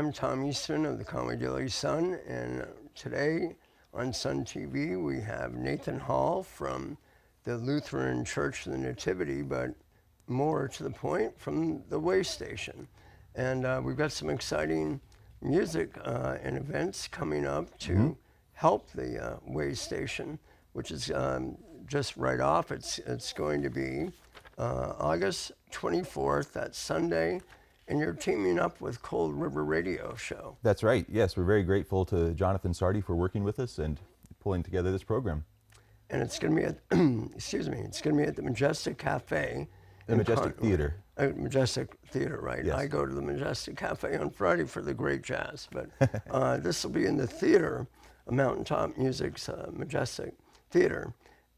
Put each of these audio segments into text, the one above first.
I'm Tom Eastman of the Conway Daily Sun, and today on Sun TV we have Nathan Hall from the Lutheran Church of the Nativity, but more to the point, from the Way Station. And we've got some exciting music and events coming up to help the Way Station, which is just right off. It's going to be August 24th, that's Sunday, and you're teaming up with Cold River Radio Show. That's right. Yes, we're very grateful to Jonathan Sardi for working with us and pulling together this program. And it's going to be at, excuse me, it's going to be at the Majestic Cafe. The Majestic Theater. Majestic Theater, right. Yes. I go to the Majestic Cafe on Friday for the great jazz, but this will be in the theater, Mountaintop Music's Majestic Theater.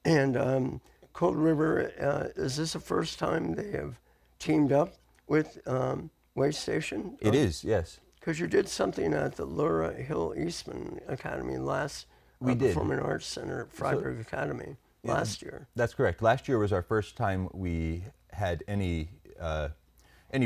And Cold River, is this the first time they have teamed up with Way Station? It is, yes. Because you did something at the Laura Hill Eastman Academy last We did. Performing Arts Center at Freiburg Academy last year. That's correct. Last year was our first time we had any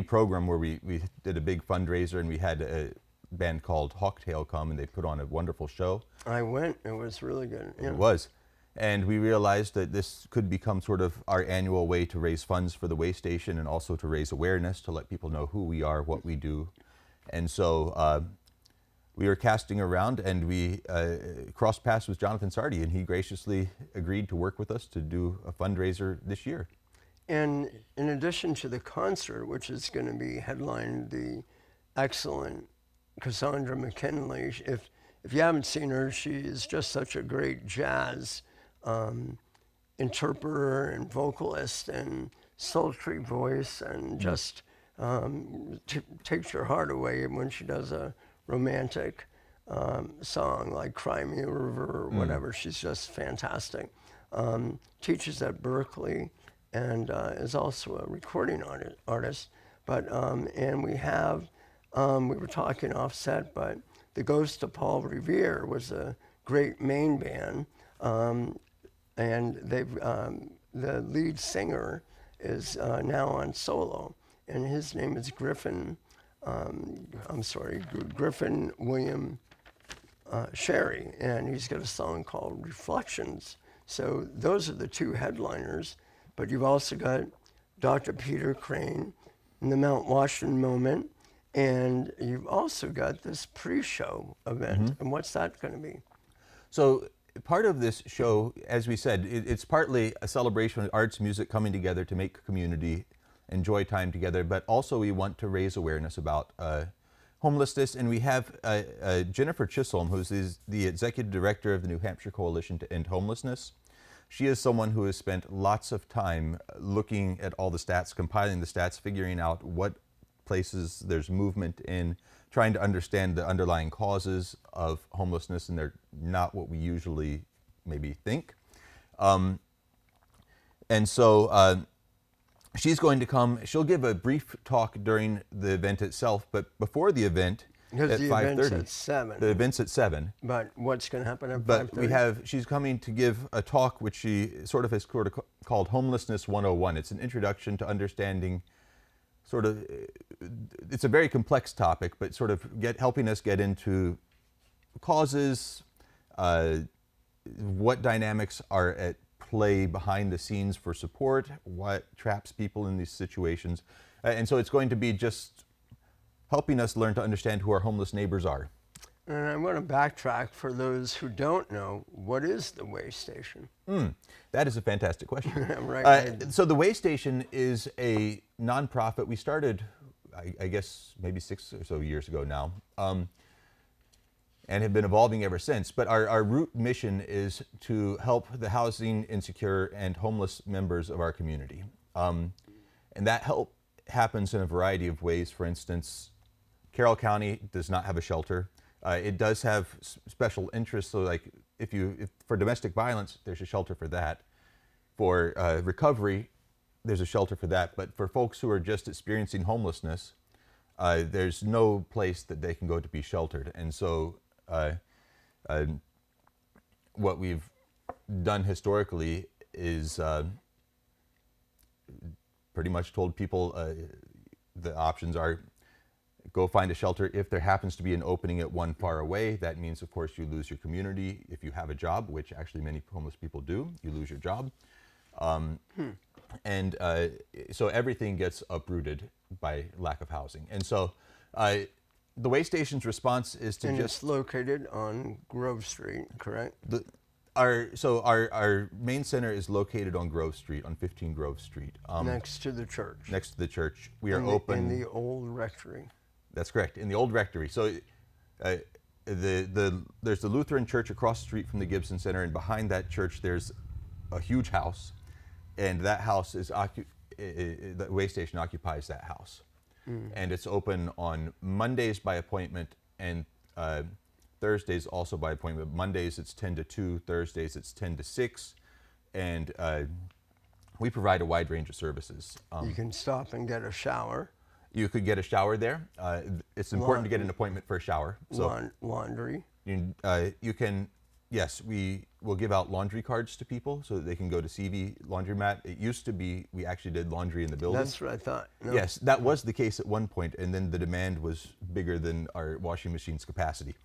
program where we did a big fundraiser, and we had a band called Hawktail come, and they put on a wonderful show. I went. It was really good. Yeah. It was. And we realized that this could become sort of our annual way to raise funds for the Way Station, and also to raise awareness, to let people know who we are, what we do. And so we were casting around, and we crossed paths with Jonathan Sardi, and he graciously agreed to work with us to do a fundraiser this year. And in addition to the concert, which is going to be headlined the excellent Cassandra McKinley, if you haven't seen her, she is just such a great jazz interpreter and vocalist and sultry voice, and just takes your heart away when she does a romantic song like Cry Me a River or whatever. She's just fantastic. Teaches at Berkeley and is also a recording artist. But and we have, we were talking offset, but the Ghost of Paul Revere was a great main band, and they've the lead singer is now on solo, and his name is Griffin. Griffin William Sherry, and he's got a song called Reflections. So those are the two headliners, but you've also got Dr. Peter Crane and the Mount Washington Moment, and you've also got this pre-show event. And what's that going to be? So part of this show, as we said, it's partly a celebration of arts, music coming together to make community, enjoy time together, but also we want to raise awareness about homelessness. And we have Jennifer Chisholm, who's the executive director of the New Hampshire Coalition to End Homelessness. She is someone who has spent lots of time looking at all the stats, compiling the stats, figuring out what places there's movement in, trying to understand the underlying causes of homelessness, and they're not what we usually maybe think. And so she's going to come. She'll give a brief talk during the event itself, but before the event, Because at the 5:30. event's at 7. The event's at 7. But what's going to happen at 5:30? But we have, she's coming to give a talk which she sort of has called Homelessness 101. It's an introduction to understanding sort of, it's a very complex topic, but sort of helping us get into causes, what dynamics are at play behind the scenes for support, what traps people in these situations. And so it's going to be just helping us learn to understand who our homeless neighbors are. And I want to backtrack for those who don't know, what is the Way Station? That is a fantastic question. Right. So the Way Station is a nonprofit. We started, I guess, maybe 6 or so years ago now, and have been evolving ever since. But our root mission is to help the housing insecure and homeless members of our community. And that help happens in a variety of ways. For instance, Carroll County does not have a shelter. It does have special interests, so like if for domestic violence, there's a shelter for that. For recovery, there's a shelter for that. But for folks who are just experiencing homelessness, there's no place that they can go to be sheltered. And so what we've done historically is pretty much told people the options are go find a shelter. If there happens to be an opening at one far away, that means, of course, you lose your community. If you have a job, which actually many homeless people do, you lose your job. And so everything gets uprooted by lack of housing. And so the way station's response is to And just... it's located on Grove Street, correct? Our main center is located on Grove Street, on 15 Grove Street. Next to the church. Next to the church. We are in open... In the old rectory. That's correct, in the old rectory. So there's the Lutheran church across the street from the Gibson Center, and behind that church there's a huge house, and that house is the way station occupies that house. And it's open on Mondays by appointment, and Thursdays also by appointment. Mondays it's 10 to 2, Thursdays it's 10 to 6, and we provide a wide range of services. You can stop and get a shower. You could get a shower there. It's important to get an appointment for a shower. So laundry. You can, yes, we will give out laundry cards to people so that they can go to CV Laundromat. It used to be, we actually did laundry in the building. That's what I thought. No. Yes, that was the case at one point, and then the demand was bigger than our washing machine's capacity.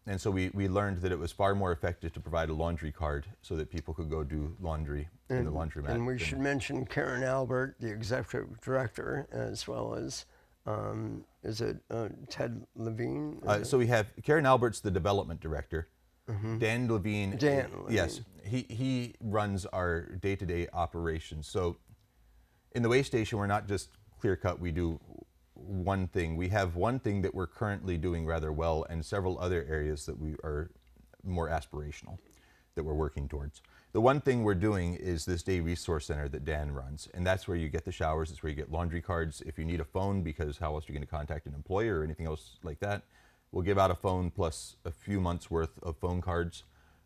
And so we learned that it was far more effective to provide a laundry card so that people could go do laundry in the laundromat. And we should mention Karen Albert, the executive director, as well as, is it Ted Levine? So we have Karen Albert's the development director. Dan Levine. Dan Levine. Yes, he runs our day-to-day operations. So in the way station, we're not just clear cut. We do one thing. We have one thing that we're currently doing rather well, and several other areas that we are more aspirational that we're working towards. The one thing we're doing is this day resource center that Dan runs, and that's where you get the showers. It's where you get laundry cards. If you need a phone, because how else are you going to contact an employer or anything else like that, we'll give out a phone plus a few months worth of phone cards,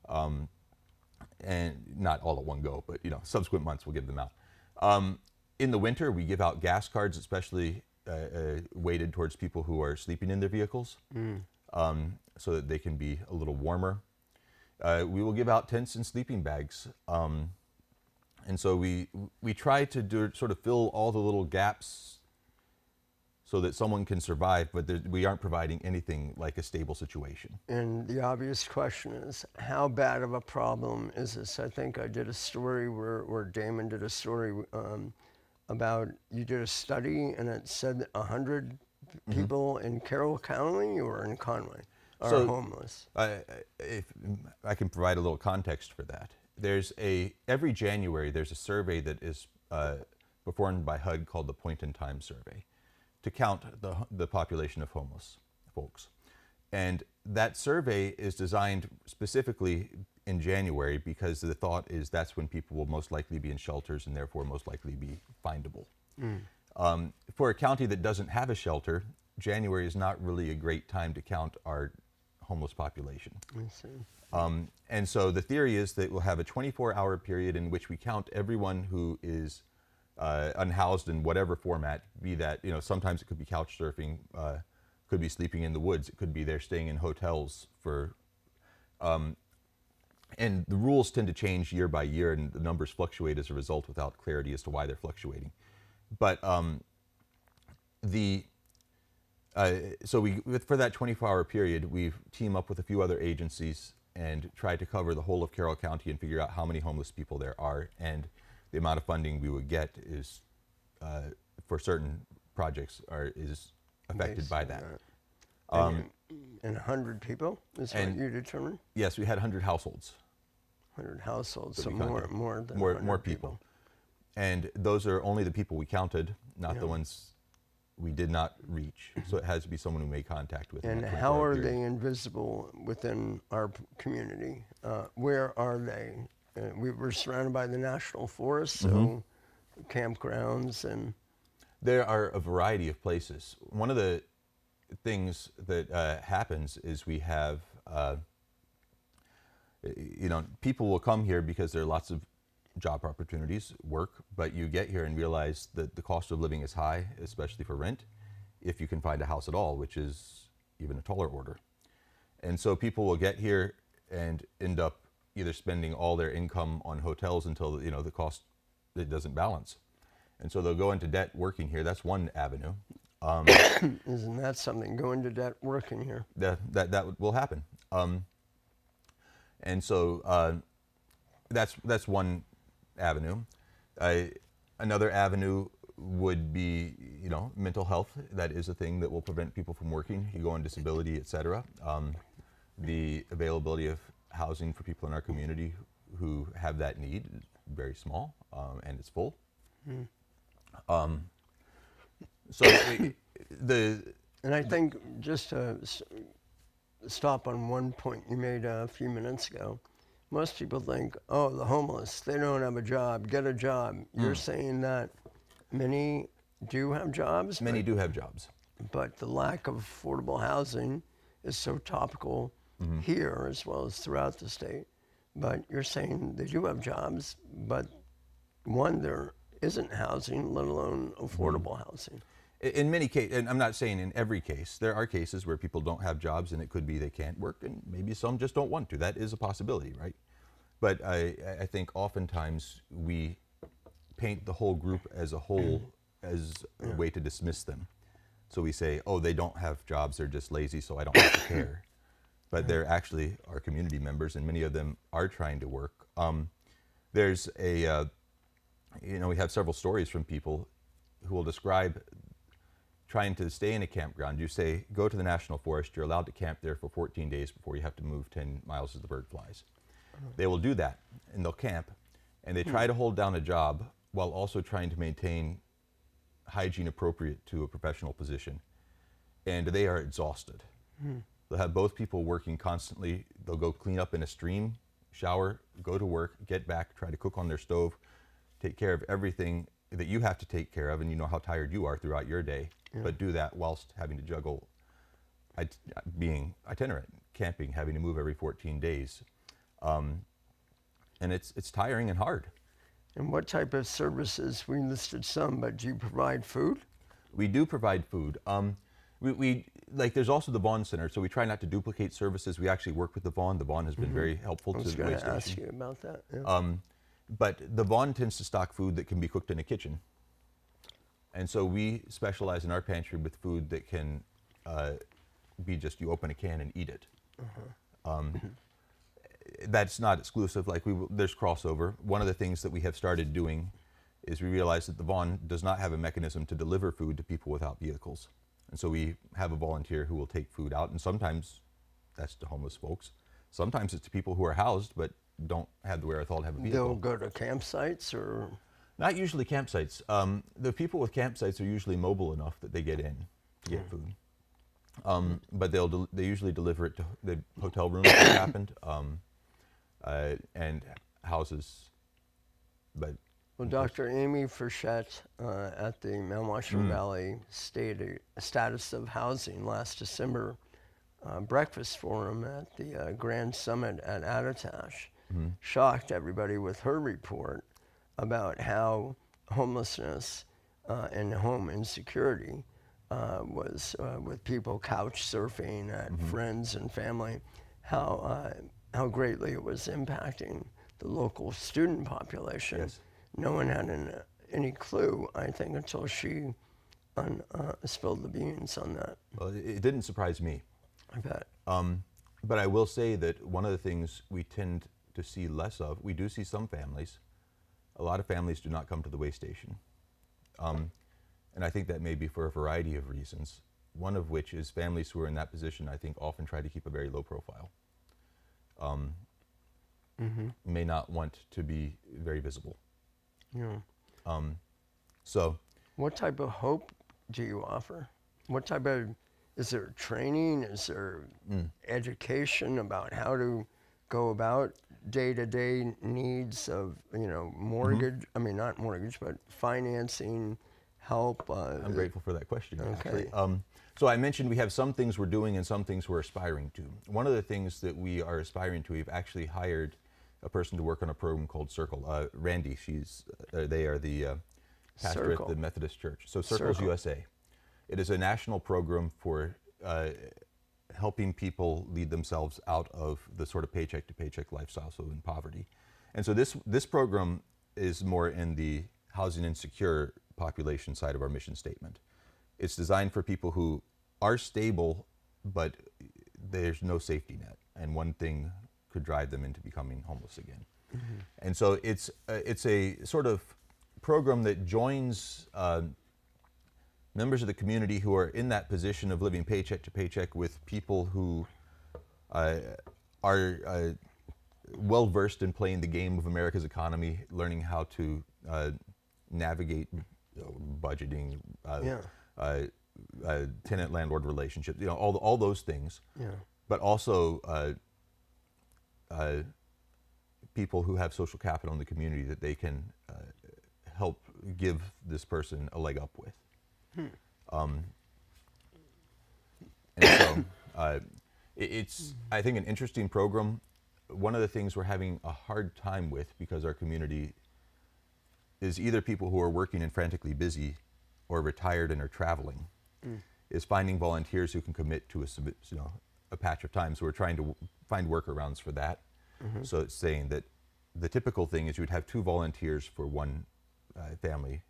and not all at one go, but subsequent months we'll give them out. In the winter, we give out gas cards, especially weighted towards people who are sleeping in their vehicles, so that they can be a little warmer. We will give out tents and sleeping bags, and so we try to sort of fill all the little gaps so that someone can survive, but we aren't providing anything like a stable situation. And the obvious question is, how bad of a problem is this? I think I did a story where Damon did a story about, you did a study and it said 100 people in Carroll County or in Conway are homeless. If I can provide a little context for that. Every January there's a survey that is performed by HUD called the Point in Time Survey to count the population of homeless folks. And that survey is designed specifically in January because the thought is that's when people will most likely be in shelters and therefore most likely be findable. For a county that doesn't have a shelter, January is not really a great time to count our homeless population. I see. And so the theory is that we'll have a 24-hour period in which we count everyone who is unhoused in whatever format, be that, sometimes it could be couch surfing, could be sleeping in the woods, it could be they're staying in hotels for, and the rules tend to change year by year and the numbers fluctuate as a result without clarity as to why they're fluctuating. But so for that 24-hour period, we team up with a few other agencies and try to cover the whole of Carroll County and figure out how many homeless people there are, and the amount of funding we would get is, for certain projects, is affected by that. And 100 people is what you determined? Yes, we had 100 households. 100 households, so we more than 100 more people. And those are only the people we counted, not the ones we did not reach. So it has to be someone who made contact with. And how are they invisible within our community? Where are they? We were surrounded by the National Forest, so campgrounds and... There are a variety of places. One of the things that happens is we have, people will come here because there are lots of job opportunities, work, but you get here and realize that the cost of living is high, especially for rent, if you can find a house at all, which is even a taller order. And so people will get here and end up either spending all their income on hotels until, the cost, it doesn't balance. And so they'll go into debt working here. That's one avenue. Isn't that something? Go into debt working here. That will happen. And so that's one avenue. Another avenue would be, mental health. That is a thing that will prevent people from working. You go on disability, et cetera. The availability of housing for people in our community who have that need is very small, and it's full. So And I think just to stop on one point you made a few minutes ago, most people think, oh, the homeless, they don't have a job, get a job. You're saying that many do have jobs? many do have jobs. But the lack of affordable housing is so topical here as well as throughout the state. But you're saying they do have jobs, but one, there isn't housing, let alone affordable housing. In many cases, and I'm not saying in every case, there are cases where people don't have jobs and it could be they can't work, and maybe some just don't want to. That is a possibility, right? But I think oftentimes we paint the whole group as a whole as a way to dismiss them. So we say, oh, they don't have jobs, they're just lazy, so I don't have to care. But they're actually our community members, and many of them are trying to work. There's a, we have several stories from people who will describe trying to stay in a campground. You say, go to the National Forest, you're allowed to camp there for 14 days before you have to move 10 miles as the bird flies. They will do that, and they'll camp, and they try to hold down a job while also trying to maintain hygiene appropriate to a professional position. And they are exhausted. They'll have both people working constantly. They'll go clean up in a stream, shower, go to work, get back, try to cook on their stove, take care of everything that you have to take care of, and you know how tired you are throughout your day, but do that whilst having to juggle being itinerant, camping, having to move every 14 days. And it's tiring and hard. And what type of services? We listed some, but do you provide food? We do provide food. We like, there's also the Vaughn Center, so we try not to duplicate services. We actually work with the Vaughn. The Vaughn has been very helpful to the way station. I was going to ask you about that. Yeah. But the Vaughn tends to stock food that can be cooked in a kitchen. And so we specialize in our pantry with food that can be just, you open a can and eat it. That's not exclusive. Like, there's crossover. One of the things that we have started doing is we realize that the Vaughn does not have a mechanism to deliver food to people without vehicles. And so we have a volunteer who will take food out, and sometimes that's to homeless folks. Sometimes it's to people who are housed but don't have the wherewithal to have a vehicle. They'll go to campsites or? Not usually campsites. The people with campsites are usually mobile enough that they get in to get food. But they usually deliver it to the hotel rooms that happened, and houses. But well, Dr. Amy Frechette at the Mount Washington Valley Status of Housing last December breakfast forum at the Grand Summit at Attitash shocked everybody with her report about how homelessness and home insecurity was with people couch surfing at friends and family, how greatly it was impacting the local student population. Yes. No one had any clue, I think, until she spilled the beans on that. Well, it didn't surprise me. I bet. But I will say that one of the things we tend to see less of, we do see some families. A lot of families do not come to the way station. And I think that may be for a variety of reasons, one of which is families who are in that position, I think, often try to keep a very low profile. May not want to be very visible. Yeah. So, what type of hope do you offer? What type of, is there training? Is there education about how to go about day-to-day needs of, mortgage, I mean, not mortgage, but financing, help? I'm grateful for that question, Okay. actually. So I mentioned we have some things we're doing and some things we're aspiring to. One of the things that we are aspiring to, we've actually hired a person to work on a program called Circle. Randy, they are the pastor Circle. at the Methodist Church. So Circles Circle. USA. It is a national program for helping people lead themselves out of the sort of paycheck to paycheck lifestyle, so in poverty. And so this program is more in the housing insecure population side of our mission statement. It's designed for people who are stable, but there's no safety net, and one thing could drive them into becoming homeless again. And so it's a sort of program that joins members of the community who are in that position of living paycheck to paycheck with people who are well versed in playing the game of America's economy, learning how to navigate budgeting, tenant-landlord relationships, all those things. Yeah. But also people who have social capital in the community that they can help give this person a leg up with. And so it's, I think, an interesting program. One of the things we're having a hard time with, because our community is either people who are working and frantically busy or retired and are traveling, is finding volunteers who can commit to a patch of time. So we're trying to find workarounds for that. So it's saying that the typical thing is you would have 2 volunteers for one family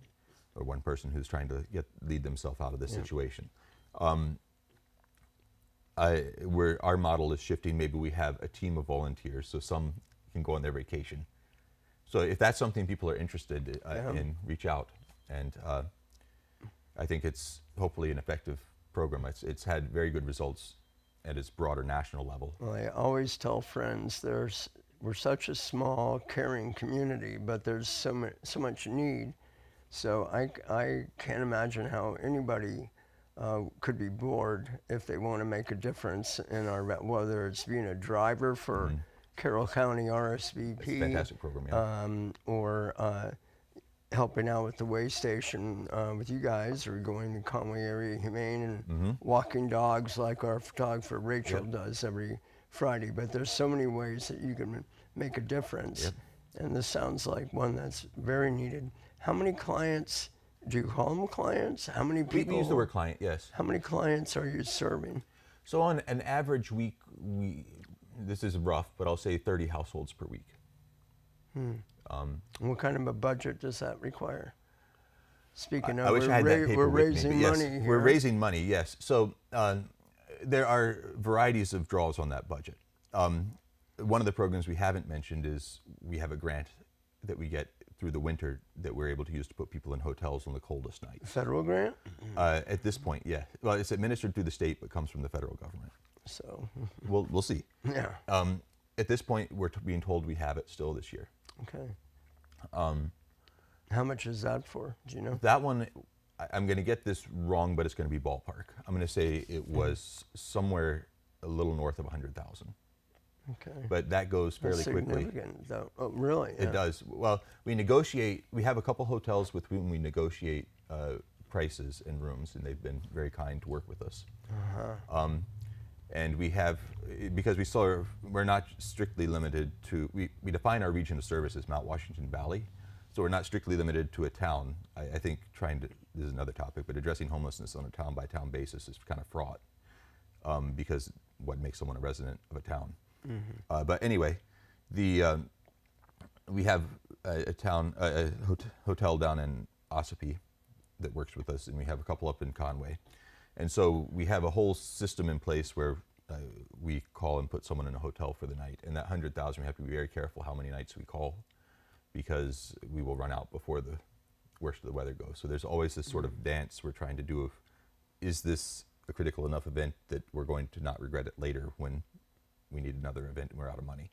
or one person who's trying to lead themselves out of this situation. Our model is shifting. Maybe we have a team of volunteers, so some can go on their vacation. So if that's something people are interested in, reach out. And I think it's hopefully an effective program. It's had very good results at its broader national level. Well, I always tell friends we're such a small, caring community, but there's so much need. So I can't imagine how anybody could be bored if they want to make a difference in whether it's being a driver for Carroll County RSVP. It's a fantastic program, yeah. Or helping out with the way station with you guys, or going to Conway Area Humane and walking dogs like our photographer Rachel does every Friday. But there's so many ways that you can make a difference. And this sounds like one that's very needed. How many clients, do you call them clients? How many people? We use the word client, yes. How many clients are you serving? So on an average week, this is rough, but I'll say 30 households per week. What kind of a budget does that require? Speaking of, I wish I had that paper we're with me, raising but yes, money here. We're raising money, yes. So there are varieties of draws on that budget. One of the programs we haven't mentioned is we have a grant that we get through the winter that we're able to use to put people in hotels on the coldest nights. Federal grant? At this point, yeah. Well, it's administered through the state, but comes from the federal government. So. We'll see. Yeah. At this point, we're being told we have it still this year. Okay. How much is that for? Do you know? That one, I'm going to get this wrong, but it's going to be ballpark. I'm going to say it was somewhere a little north of 100,000. Okay. But that goes fairly quickly. Significant, though. Oh, really? It does. Well, we have a couple hotels with whom we negotiate prices and rooms, and they've been very kind to work with us. And we have, because we're not strictly limited to, we define our region of service as Mount Washington Valley, so we're not strictly limited to a town. I think this is another topic, but addressing homelessness on a town-by-town basis is kind of fraught, because what makes someone a resident of a town? But anyway, we have a hotel down in Ossipee that works with us, and we have a couple up in Conway. And so we have a whole system in place where we call and put someone in a hotel for the night. And that 100,000, we have to be very careful how many nights we call, because we will run out before the worst of the weather goes. So there's always this sort of dance we're trying to do of, is this a critical enough event that we're going to not regret it later when we need another event and we're out of money.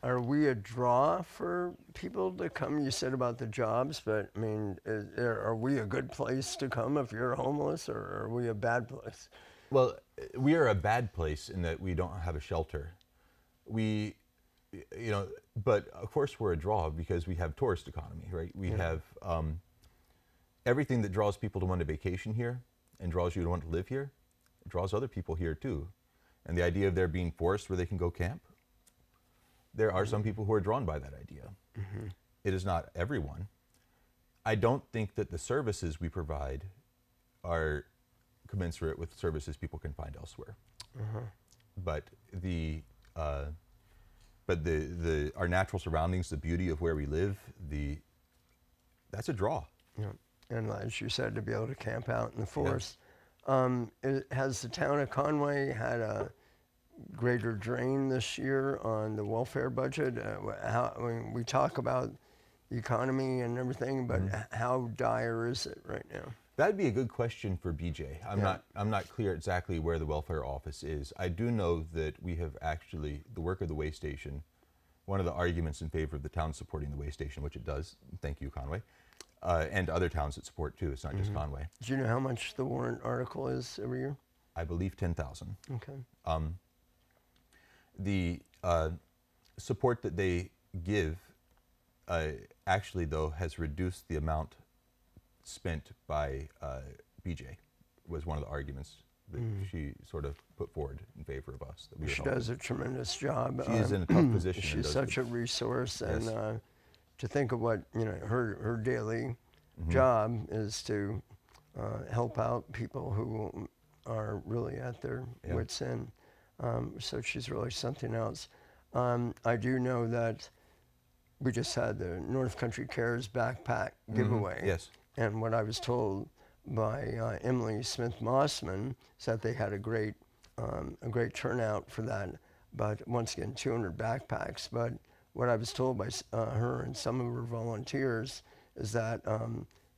Are we a draw for people to come? You said about the jobs, but I mean, are we a good place to come if you're homeless, or are we a bad place? Well, we are a bad place in that we don't have a shelter. But of course we're a draw because we have tourist economy, right? We have everything that draws people to want to vacation here and draws you to want to live here, draws other people here too. And the idea of there being forests where they can go camp, there are some people who are drawn by that idea. It is not everyone. I don't think that the services we provide are commensurate with services people can find elsewhere. But our natural surroundings, the beauty of where we live, that's a draw. and as you said, to be able to camp out in the forest. Has the town of Conway had a greater drain this year on the welfare budget? I mean, we talk about the economy and everything, but how dire is it right now? That'd be a good question for BJ. I'm not clear exactly where the welfare office is. I do know that we have actually, the work of the way station, one of the arguments in favor of the town supporting the way station, which it does, thank you, Conway, and other towns that support too, it's not just Conway. Do you know how much the warrant article is every year? I believe 10,000. Okay. The support that they give actually, though, has reduced the amount spent by BJ, was one of the arguments that she sort of put forward in favor of us. That we She does a tremendous job. She is in a tough position. She's such a resource, Yes. and to think of what her daily job is to help out people who are really at their wits' end. So she's really something else. I do know that we just had the North Country Cares backpack giveaway. Yes. And what I was told by Emily Smith-Mossman is that they had a great turnout for that. But once again, 200 backpacks. But what I was told by her and some of her volunteers is that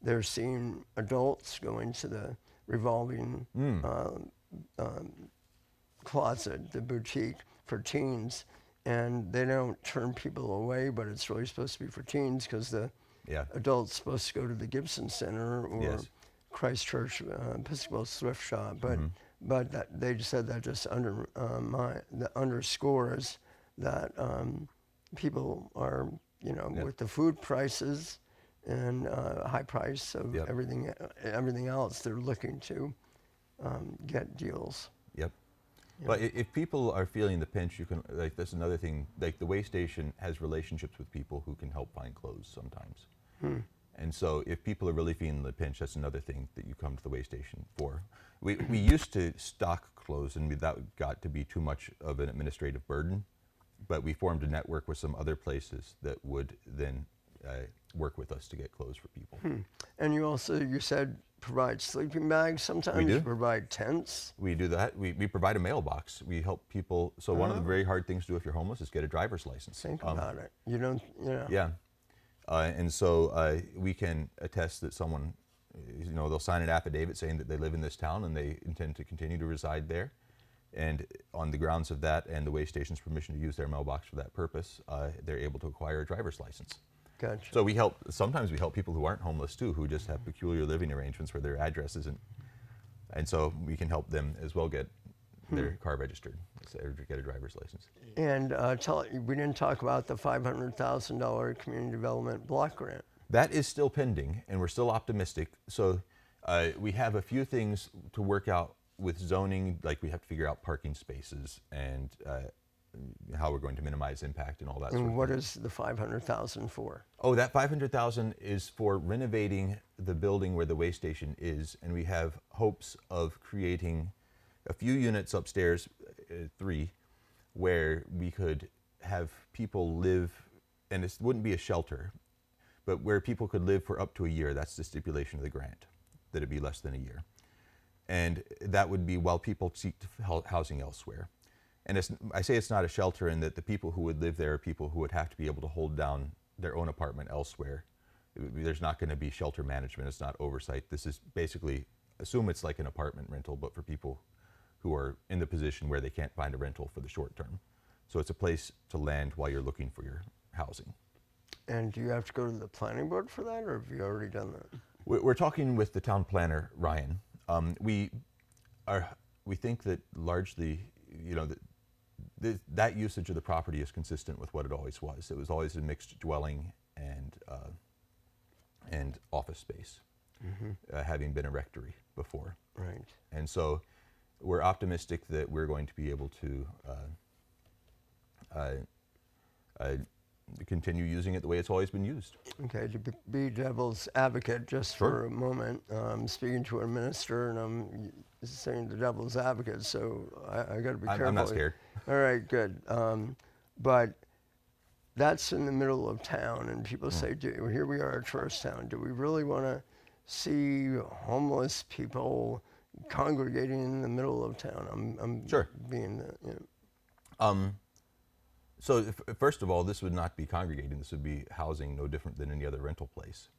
they're seeing adults go into the revolving closet, the boutique for teens, and they don't turn people away, but it's really supposed to be for teens because the adults supposed to go to the Gibson Center or Christchurch Episcopal Thrift Shop, but they just said that just underscores that people are, with the food prices and high price of everything else, they're looking to get deals. Yep. But if people are feeling the pinch, you can, that's another thing, the way station has relationships with people who can help find clothes sometimes. And so if people are really feeling the pinch, that's another thing that you come to the way station for. We used to stock clothes, and that got to be too much of an administrative burden, but we formed a network with some other places that would then work with us to get clothes for people. And you said provide sleeping bags sometimes? We do. You provide tents? We do that. We provide a mailbox. We help people. So one of the very hard things to do if you're homeless is get a driver's license. Think about it. You don't, Yeah. And so we can attest that someone, they'll sign an affidavit saying that they live in this town and they intend to continue to reside there. And on the grounds of that and the way station's permission to use their mailbox for that purpose, they're able to acquire a driver's license. Gotcha. So sometimes we help people who aren't homeless too, who just have peculiar living arrangements where their address isn't. And so we can help them as well get their car registered, or get a driver's license. And we didn't talk about the $500,000 community development block grant. That is still pending, and we're still optimistic. So we have a few things to work out with zoning, like we have to figure out parking spaces and how we're going to minimize impact and all that sort of thing. And what is the $500,000 for? Oh, that $500,000 is for renovating the building where the way station is, and we have hopes of creating a few units upstairs, 3, where we could have people live, and it wouldn't be a shelter, but where people could live for up to a year. That's the stipulation of the grant, that it'd be less than a year. And that would be while people seek housing elsewhere. And I say it's not a shelter in that the people who would live there are people who would have to be able to hold down their own apartment elsewhere. There's not going to be shelter management. It's not oversight. This is basically, assume it's like an apartment rental, but for people who are in the position where they can't find a rental for the short term. So it's a place to land while you're looking for your housing. And do you have to go to the planning board for that, or have you already done that? We're talking with the town planner, Ryan. We think that largely, that usage of the property is consistent with what it always was. It was always a mixed dwelling and office space, having been a rectory before. Right. And so we're optimistic that we're going to be able to continue using it the way it's always been used. Okay, to be devil's advocate just for a moment, speaking to a minister, and I'm saying the devil's advocate, so I got to be careful. I'm not scared. All right, good. But that's in the middle of town, and people say, here we are, a tourist town. Do we really want to see homeless people congregating in the middle of town. I'm Sure. being, you know. So first of all, this would not be congregating. This would be housing no different than any other rental place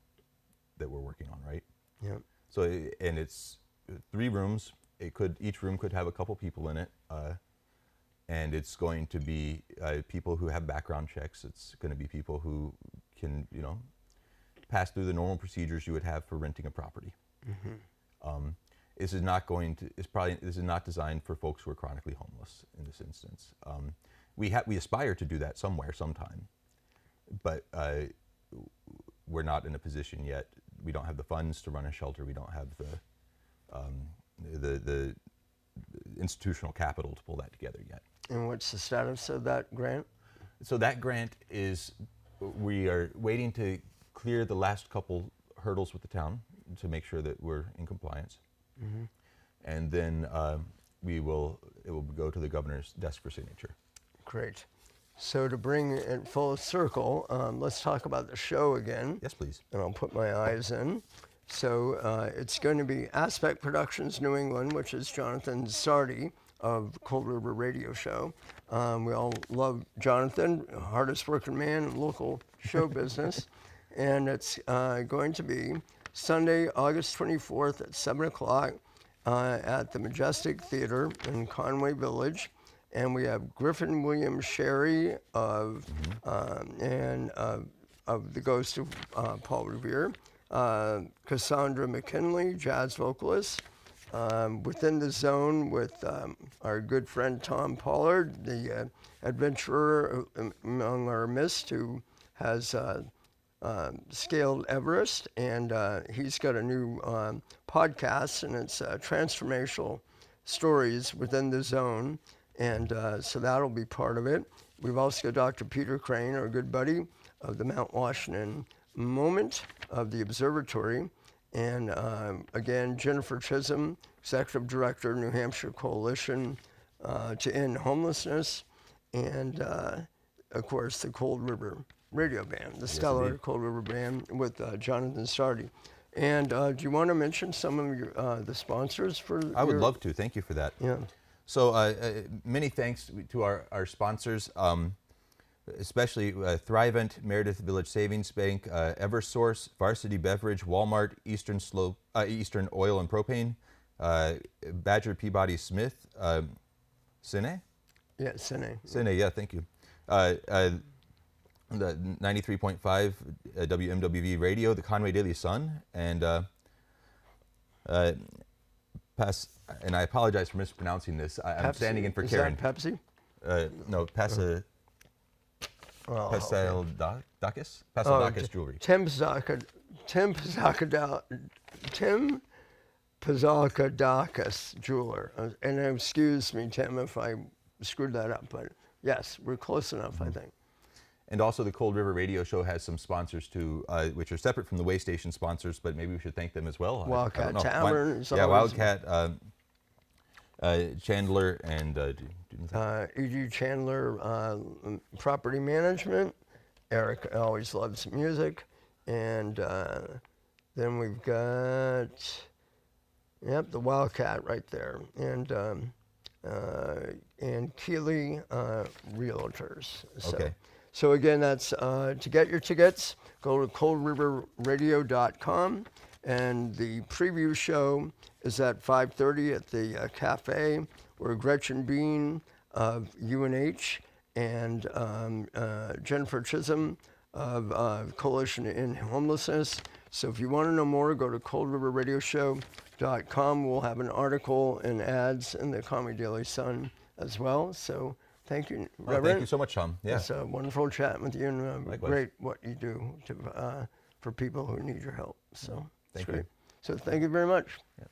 that we're working on, right? Yeah. So, and it's 3 rooms. Each room could have a couple people in it. And it's going to be people who have background checks. It's going to be people who can, you know, pass through the normal procedures you would have for renting a property. This is not designed for folks who are chronically homeless in this instance. We aspire to do that somewhere, sometime, but we're not in a position yet. We don't have the funds to run a shelter. We don't have the institutional capital to pull that together yet. And what's the status of that grant? So that grant is, we are waiting to clear the last couple hurdles with the town to make sure that we're in compliance. And then it will go to the governor's desk for signature. Great. So to bring it full circle, let's talk about the show again. Yes, please. And I'll put my eyes in. So it's going to be Aspect Productions New England, which is Jonathan Sardi of Cold River Radio Show. We all love Jonathan, hardest working man in local show business. And it's going to be Sunday, August 24th at 7 o'clock at the Majestic Theater in Conway Village. And we have Griffin William Sherry of the Ghost of Paul Revere, Cassandra McKinley, jazz vocalist, Within the Zone with our good friend Tom Pollard, the adventurer among our midst who has scaled Everest, and he's got a new podcast, and it's Transformational Stories Within the Zone. And so that'll be part of it. We've also got Dr. Peter Crane, our good buddy of the Mount Washington Moment of the Observatory. And again, Jennifer Chisholm, Executive Director, New Hampshire Coalition to End Homelessness. And of course, the Cold River Radio Band, the stellar indeed. Cold River Band with Jonathan Sardi. And do you want to mention some of your, the sponsors for I would love to. Thank you for that. Yeah. So many thanks to our sponsors, especially Thrivent, Meredith Village Savings Bank, Eversource, Varsity Beverage, Walmart, Eastern Oil and Propane, Badger Peabody Smith, Cine? Yeah, Cine. Cine, yeah, thank you. The 93.5 WMWV Radio, the Conway Daily Sun, and and I apologize for mispronouncing this. I'm standing in for Karen. Is that Pepsi? No, Pasadakis? Pasadakis Jewelry. Tim Pazakadakis Jeweler. And excuse me, Tim, if I screwed that up, but yes, we're close enough, I think. And also the Cold River Radio Show has some sponsors too, which are separate from the way station sponsors, but maybe we should thank them as well. Wildcat Tavern. Yeah, Wildcat, Chandler, and E.G. Chandler, Property Management. Eric always loves music. And then we've got, the Wildcat right there. And Keeley Realtors. Okay. So again, that's to get your tickets, go to coldriverradio.com, and the preview show is at 5:30 at the cafe, where Gretchen Bean of UNH and Jennifer Chisholm of Coalition to End Homelessness. So if you want to know more, go to coldriverradioshow.com. We'll have an article and ads in the Conway Daily Sun as well. So thank you, Reverend. Thank you so much, Tom. Yeah. It's a wonderful chatting with you, and Likewise. great what you do to, for people who need your help. So it's Thank great. you. So thank you very much. Yeah.